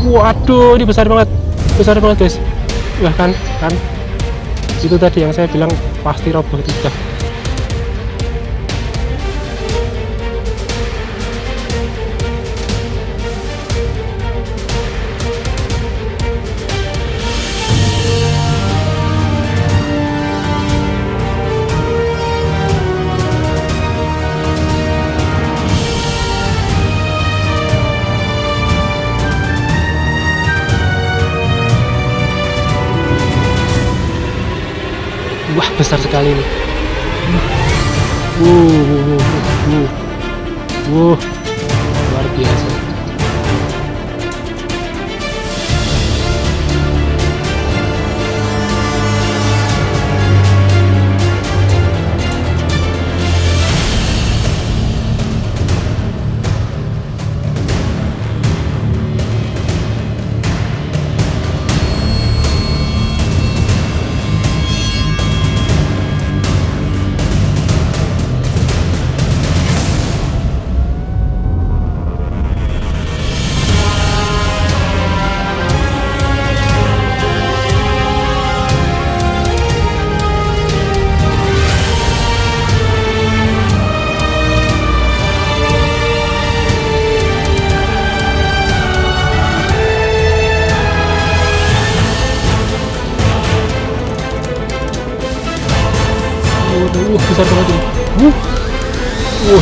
Waduh, ini besar banget guys. Wah kan itu tadi yang saya bilang pasti roboh itu sudah. Wah, besar sekali ini. Luar biasa. Besar banget ini.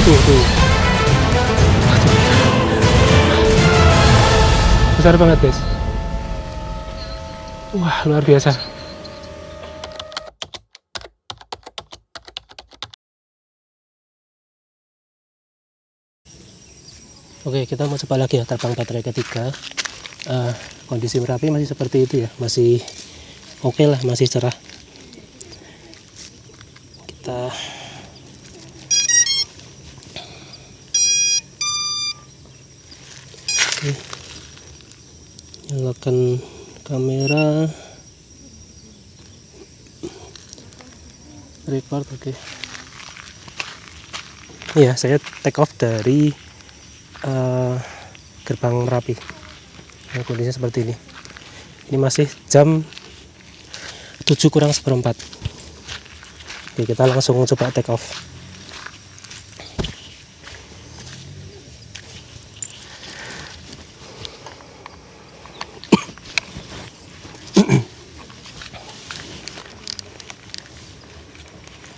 Tuh. Besar banget guys. Wah, luar biasa. Oke, kita mau coba lagi ya terbang baterai ketiga. Kondisi Merapi masih seperti itu ya, masih oke lah, masih cerah. Kita nyalakan kamera, record. Oke. Iya, saya take off dari gerbang Merapi. Nah, kondisinya seperti ini. Ini masih jam 7:04. Oke, kita langsung coba take off.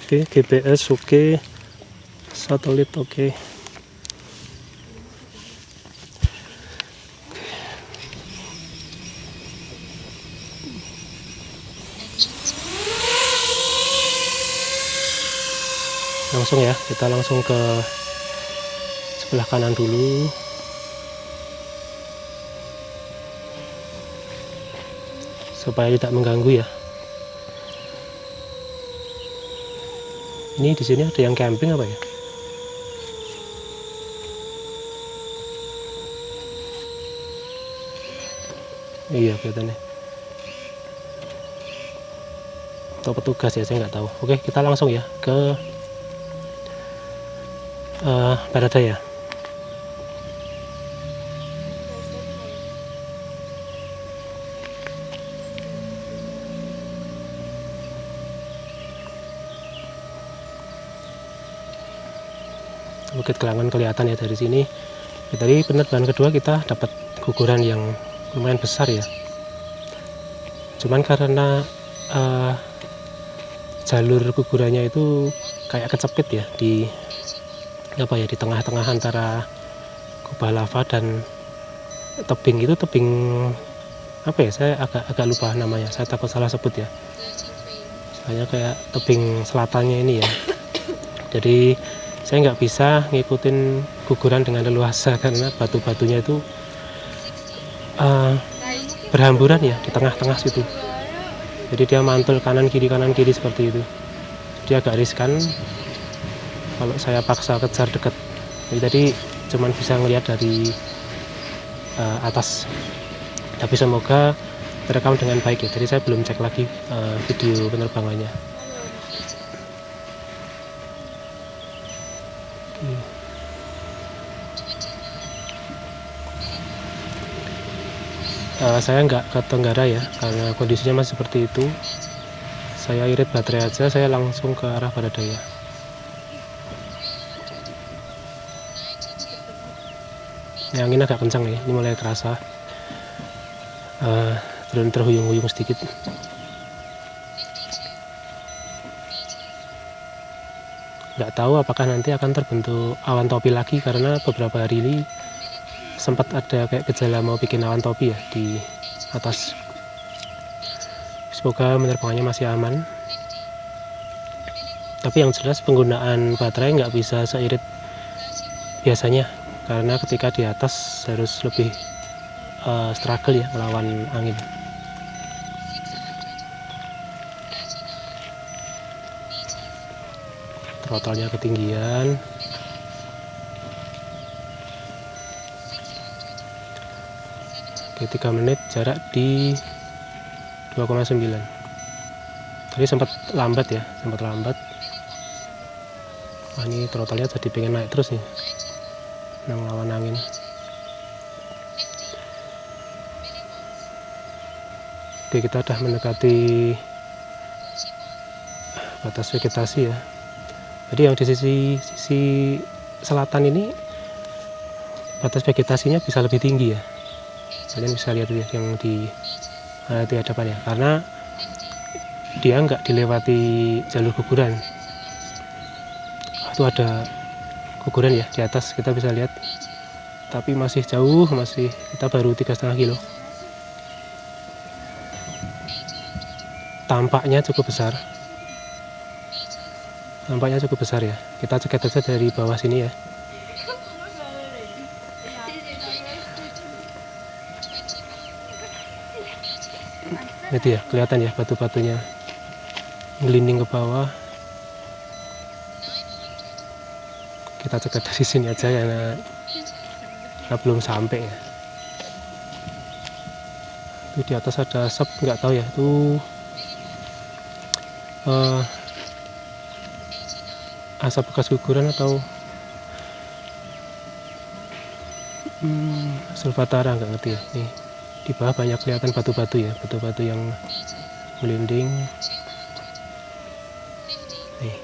Oke, GPS oke, satelit oke. Langsung ya, kita langsung ke sebelah kanan dulu. Supaya tidak mengganggu ya. Ini di sini ada yang camping apa ya? Iya, kelihatannya. Atau petugas ya, saya nggak tahu. Oke, kita langsung ya ke Baradaya. Bukit Kelangan kelihatan ya dari sini. Ya, tadi penerbangan kedua kita dapat guguran yang lumayan besar ya. Cuman karena jalur gugurannya itu kayak kecepit ya di tengah-tengah antara kubah lava dan tebing. Itu tebing apa ya, saya agak lupa namanya, saya takut salah sebut ya. Soalnya kayak tebing selatannya ini ya. Jadi saya nggak bisa ngikutin guguran dengan leluasa karena batu-batunya itu berhamburan ya di tengah-tengah situ. Jadi dia mantul kanan kiri seperti itu. Dia agak riskan kalau saya paksa kejar dekat. Jadi tadi cuman bisa ngelihat dari atas. Tapi semoga terekam dengan baik ya. Jadi saya belum cek lagi video penerbangannya. Saya nggak ke tenggara ya, karena kondisinya masih seperti itu. Saya irit baterai aja, saya langsung ke arah barat daya. Ini angin agak kencang nih, ini mulai terasa. Drone terhuyung-huyung sedikit. Nggak tahu apakah nanti akan terbentuk awan topi lagi, karena beberapa hari ini sempat ada kayak gejala mau bikin awan topi ya di atas. Semoga penerbangannya masih aman. Tapi yang jelas penggunaan baterai nggak bisa seirit biasanya, karena ketika di atas harus lebih struggle ya melawan angin. Throttle-nya ketinggian. Oke, 3 menit, jarak di 2,9. Tadi sempat lambat ya, sempat lambat. Wah, ini throttle-nya jadi pengen naik terus nih, melawan angin. Oke, kita udah mendekati batas vegetasi ya. Jadi yang di sisi selatan ini batas vegetasinya bisa lebih tinggi ya. Kalian bisa lihat ya yang di hadapan ya, karena dia nggak dilewati jalur guguran. Itu ada guguran ya di atas, kita bisa lihat, tapi masih jauh, kita baru 3,5 kilo. Tampaknya cukup besar ya. Kita cegat aja dari bawah sini ya. Itu ya, kelihatan ya batu-batunya gelinding ke bawah. Kita cegat dari sini aja karena kita belum sampai ya. Itu di atas ada asap, nggak tahu ya itu asap bekas guguran atau sulfatara, nggak ngerti ya. Nih di bawah banyak kelihatan batu-batu ya, batu-batu yang melinding. Nih,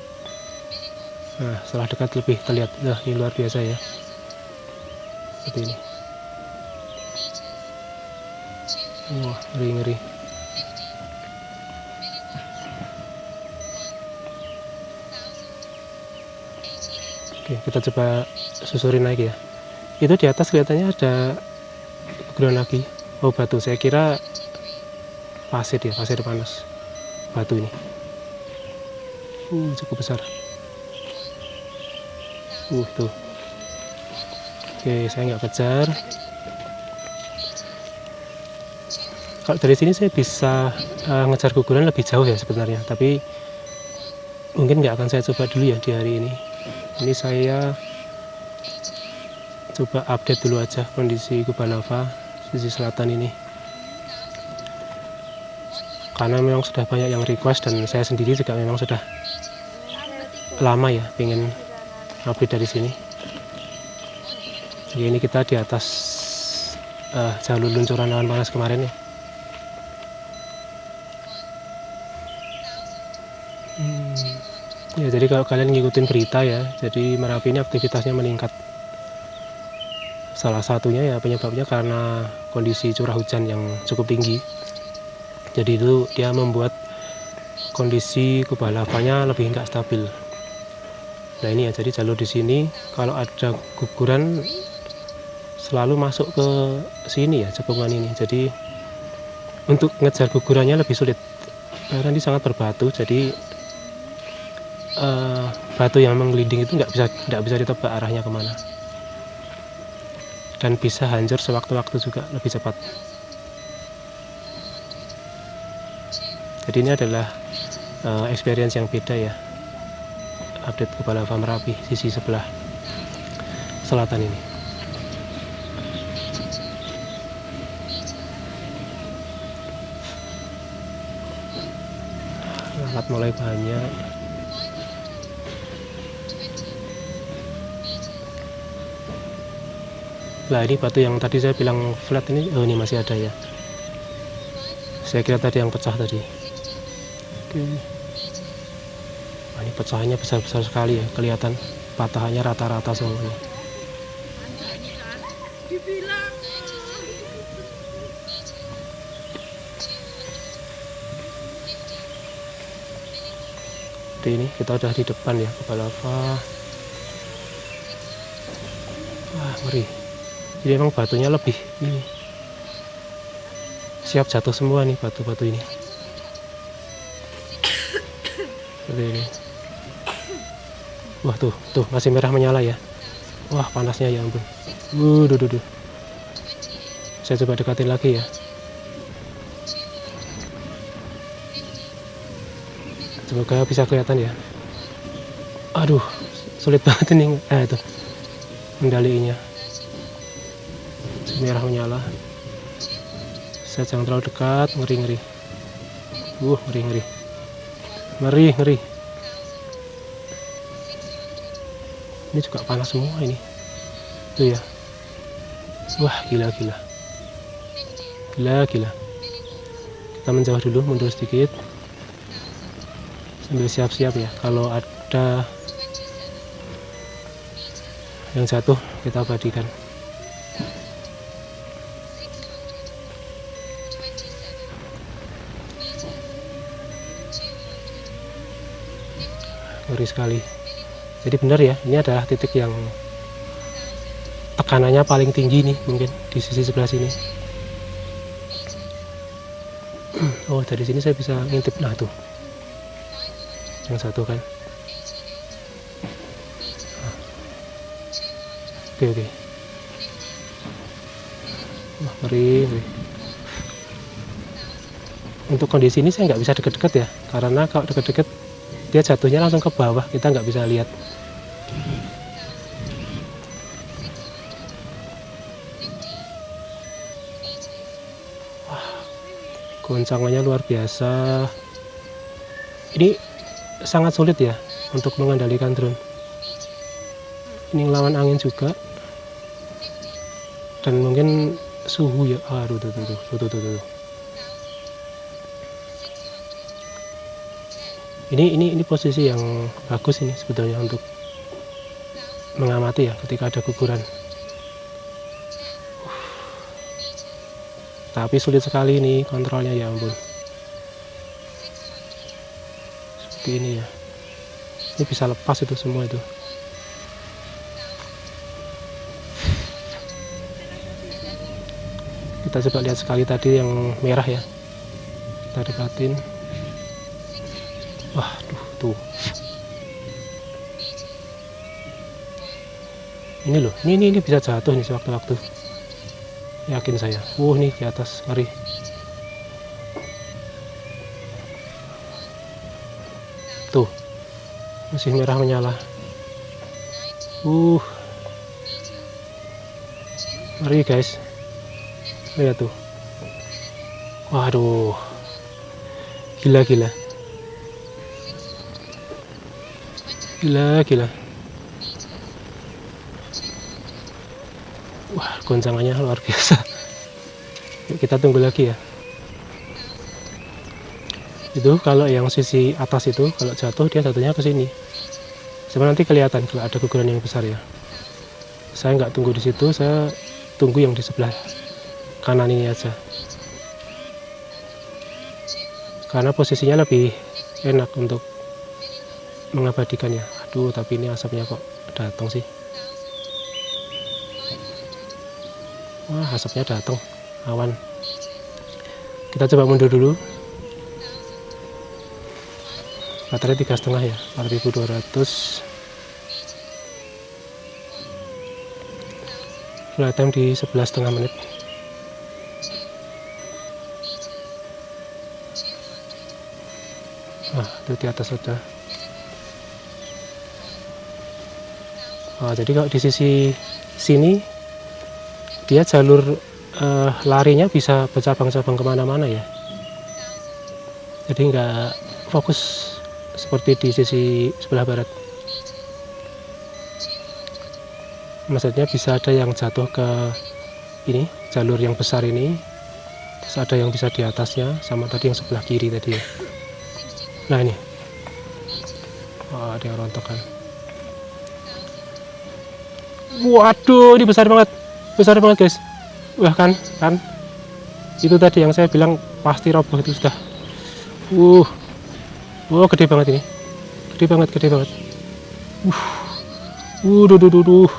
nah setelah dekat lebih terlihat. Nah, ini luar biasa ya, seperti ini. Wah, ngeri-ngeri. Oke, kita coba susurin lagi ya. Itu di atas kelihatannya ada guguran lagi. Oh, batu. Saya kira pasir ya, pasir panas. Batu ini. Cukup besar. Tuh. Oke, saya nggak kejar. Kalau dari sini saya bisa ngejar guguran lebih jauh ya sebenarnya, tapi mungkin nggak akan saya coba dulu ya di hari ini. Ini saya coba update dulu aja kondisi kubah lava sisi selatan ini, karena memang sudah banyak yang request dan saya sendiri juga memang sudah lama ya pengen update dari sini. Jadi ini kita di atas jalur luncuran awan panas kemarin ya. Ya, jadi kalau kalian ngikutin berita ya, jadi Merapi ini aktivitasnya meningkat. Salah satunya ya penyebabnya karena kondisi curah hujan yang cukup tinggi. Jadi itu dia membuat kondisi kubah lavanya lebih nggak stabil. Nah ini ya, jadi jalur di sini kalau ada guguran selalu masuk ke sini ya, cekungan ini. Jadi untuk ngejar gugurannya lebih sulit karena ini sangat berbatu. Jadi batu yang menggelinding itu nggak bisa ditebak arahnya kemana, dan bisa hancur sewaktu-waktu juga lebih cepat. Jadi ini adalah experience yang beda ya, update kubah lava Merapi sisi sebelah selatan ini. Alat mulai banyak. Nah ini batu yang tadi saya bilang flat ini, oh ini masih ada ya. Saya kira tadi yang pecah tadi. Oke. Nah, ini pecahannya besar-besar sekali ya, kelihatan patahannya rata-rata semuanya. Jadi ini kita udah di depan ya, kubah lava. Wah, ngeri. Jadi emang batunya lebih ini. Siap jatuh semua nih batu-batu ini. Seperti ini. Wah, tuh masih merah menyala ya. Wah, panasnya ya ampun. Duh. Saya coba dekatin lagi ya. Semoga bisa kelihatan ya. Aduh, sulit banget ini. Itu mendaliinnya. Merah menyala. Saya jangan terlalu dekat, ngeri. Ngeri. Ini juga panas semua ini. Tuh ya. Wah, gila. Kita menjauh dulu, mundur sedikit. Sambil siap-siap ya, kalau ada yang jatuh kita abadikan. Ngeri sekali. Jadi benar ya, ini adalah titik yang tekanannya paling tinggi nih, mungkin di sisi sebelah sini. Oh, dari sini saya bisa ngintip. Nah, tuh yang satu kan. Oke. Wah, ngeri. Untuk kondisi ini saya nggak bisa deket-deket ya, karena kalau deket-deket dia jatuhnya langsung ke bawah, kita nggak bisa lihat. Wah, goncangannya luar biasa. Ini sangat sulit ya untuk mengendalikan drone. Ini lawan angin juga, dan mungkin suhu ya. Aduh, tuh. Ini posisi yang bagus ini sebetulnya untuk mengamati ya ketika ada guguran. Tapi sulit sekali ini kontrolnya, ya ampun. Seperti ini ya. Ini bisa lepas itu semua itu. Kita coba lihat sekali tadi yang merah ya. Kita dekatin. Wah, tuh. Ini loh, ini bisa jatuh nih sewaktu-waktu. Yakin saya. Nih di atas, ngeri. Tuh, masih merah menyala. Ngeri guys. Lihat tuh. Waduh. Gila. Wah, goncangannya luar biasa. Yuk kita tunggu lagi ya. Itu kalau yang sisi atas itu kalau jatuh dia jatuhnya ke sini. Sebenarnya nanti kelihatan kalau ada guguran yang besar ya. Saya nggak tunggu di situ, saya tunggu yang di sebelah kanan ini aja. Karena posisinya lebih enak untuk mengabadikannya. Aduh, tapi ini asapnya kok datang sih. Wah, asapnya datang, awan. Kita coba mundur dulu. Baterai 3,5 ya, 4200. Flight time di 11,5 menit. Itu di atas saja. Jadi kalau di sisi sini dia jalur larinya bisa bercabang-cabang kemana-mana ya. Jadi nggak fokus seperti di sisi sebelah barat. Maksudnya bisa ada yang jatuh ke ini jalur yang besar ini, Terus ada yang bisa di atasnya, sama tadi yang sebelah kiri tadi ya. Nah ini, wah, ada yang rontok kan. Waduh, ini besar banget guys. Wah kan, itu tadi yang saya bilang pasti roboh itu sudah. Gede banget ini, gede banget. Duh.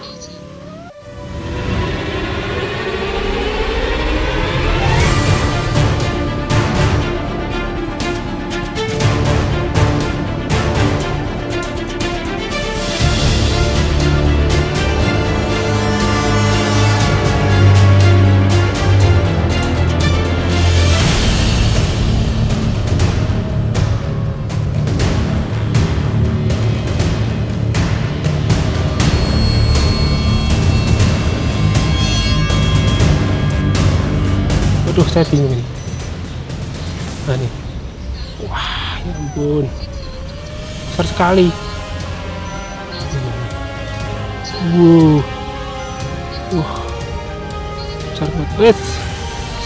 Aduh, saya bingung ini. Nah nih, wah ya ampun, besar sekali. Besar banget.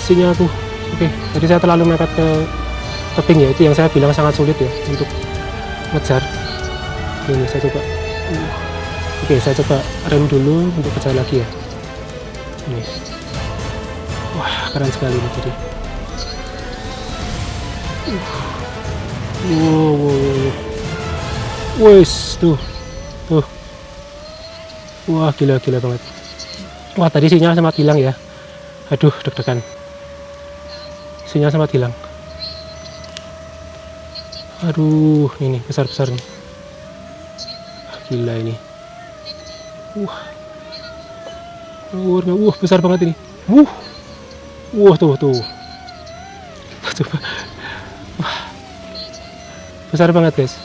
Sinyal tuh. Oke, tadi saya terlalu mepet ke tebing ya, itu yang saya bilang sangat sulit ya untuk ngejar. Ini saya coba. Oke, saya coba rem dulu untuk kejar lagi ya. Ini. Wah, keren sekali ini tadi. Wes tuh. Wah, gila banget. Wah, tadi sinyal sempat hilang ya. Aduh, deg-degan. Sinyal sempat hilang. Aduh, ini besar nih. Gila ini. Besar banget ini. Tuh. Coba. Wah. Besar banget, guys.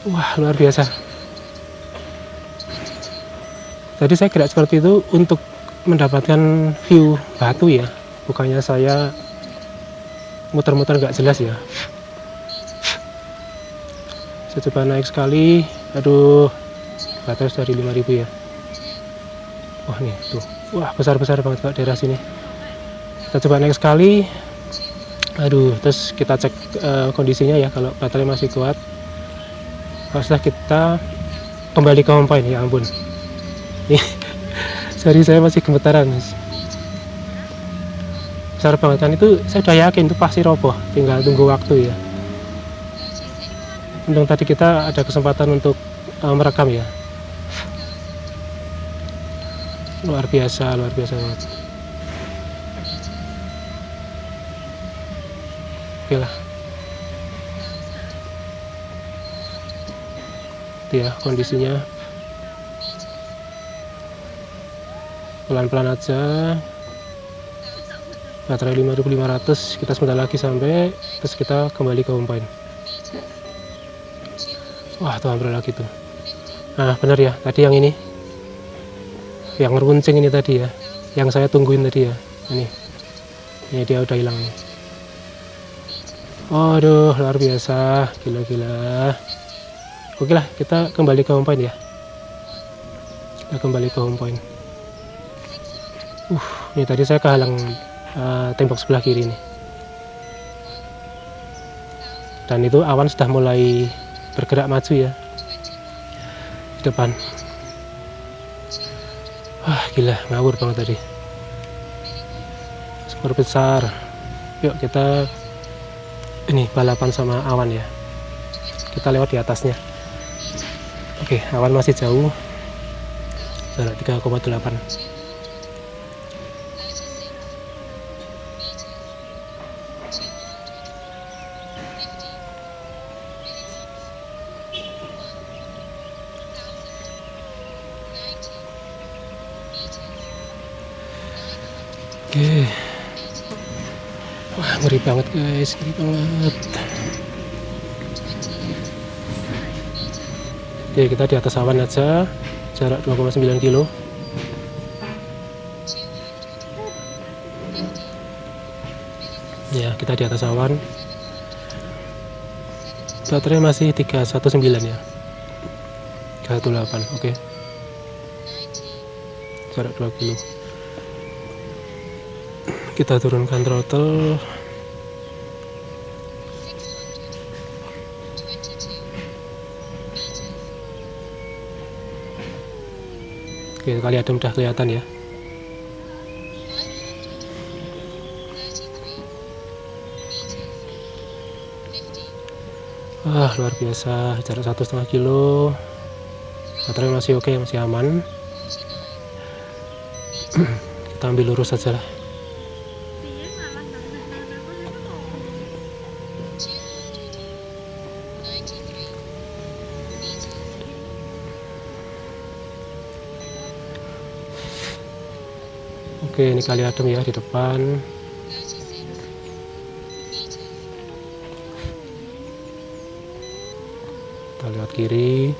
Wah, luar biasa. Tadi saya gerak seperti itu untuk mendapatkan view batu ya. Bukannya saya muter-muter nggak jelas ya. Saya coba naik sekali. Aduh, baterai sudah di 5000 ya. Wah nih tuh, wah besar banget Pak daerah sini. Kita coba naik sekali. Aduh, terus kita cek kondisinya ya, kalau baterai masih kuat. Kalau sudah kita kembali ke home point. Ya ampun, nih jari saya masih gemetaran. Besar banget kan, itu saya udah yakin itu pasti roboh, tinggal tunggu waktu ya. Untung tadi kita ada kesempatan untuk merekam ya. Luar biasa banget. Oke lah, itu ya kondisinya. Pelan-pelan aja. Baterai 5500, kita sebentar lagi sampai, terus kita kembali ke home point. Wah, tuh hampir lagi tuh. Nah, benar ya, tadi yang ini, yang runcing ini tadi ya, yang saya tungguin tadi ya. Ini dia udah hilang nih. Aduh, luar biasa, gila. Oke lah, kita kembali ke home point ya. Kita kembali ke home point. Ini tadi saya kehalang tembok sebelah kiri nih. Dan itu awan sudah mulai bergerak maju ya di depan. Wah, gila, ngawur banget tadi. Super besar. Yuk kita ini balapan sama awan ya. Kita lewat di atasnya. Oke, awan masih jauh. Jarak 3,8. Oke. Wah, ngeri banget guys, ngeri banget. Oke, kita di atas awan aja, jarak 2,9 kilo. Ya, kita di atas awan. Baterai masih 319 ya. 318, oke. Jarak 2 kilo. Kita turunkan throttle. Oke, kali adem udah kelihatan ya. Luar biasa, jarak 1,5 kilo. Baterai masih oke, masih aman. Kita ambil lurus saja lah. Oke, ini kali adem ya di depan. Kita lihat kiri.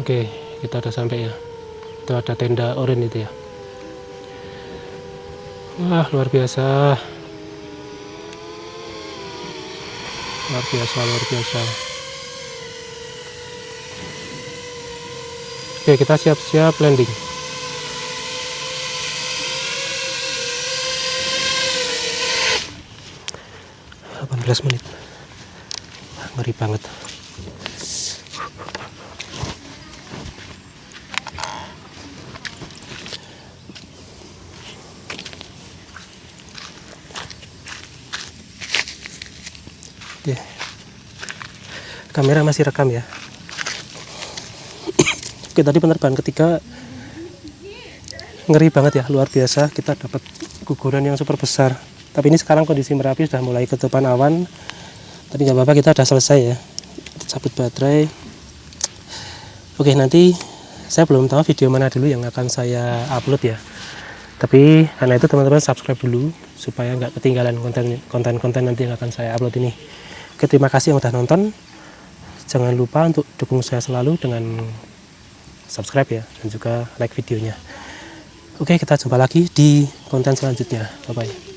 Oke, kita udah sampai ya. Itu ada tenda oranye itu ya. Wah, luar biasa. Luar biasa, luar biasa. Oke, kita siap-siap landing. Menit. Ngeri banget. Oke. Kamera masih rekam ya. Oke, tadi penerbangan ketiga ngeri banget ya, luar biasa. Kita dapat guguran yang super besar. Tapi ini sekarang kondisi Merapi sudah mulai ketutupan awan. Tapi nggak apa-apa, kita udah selesai ya. Cabut baterai. Oke, nanti saya belum tahu video mana dulu yang akan saya upload ya. Tapi karena itu teman-teman subscribe dulu supaya nggak ketinggalan konten-konten nanti yang akan saya upload ini. Oke, terima kasih yang udah nonton. Jangan lupa untuk dukung saya selalu dengan subscribe ya, dan juga like videonya. Oke, kita jumpa lagi di konten selanjutnya. Bye-bye.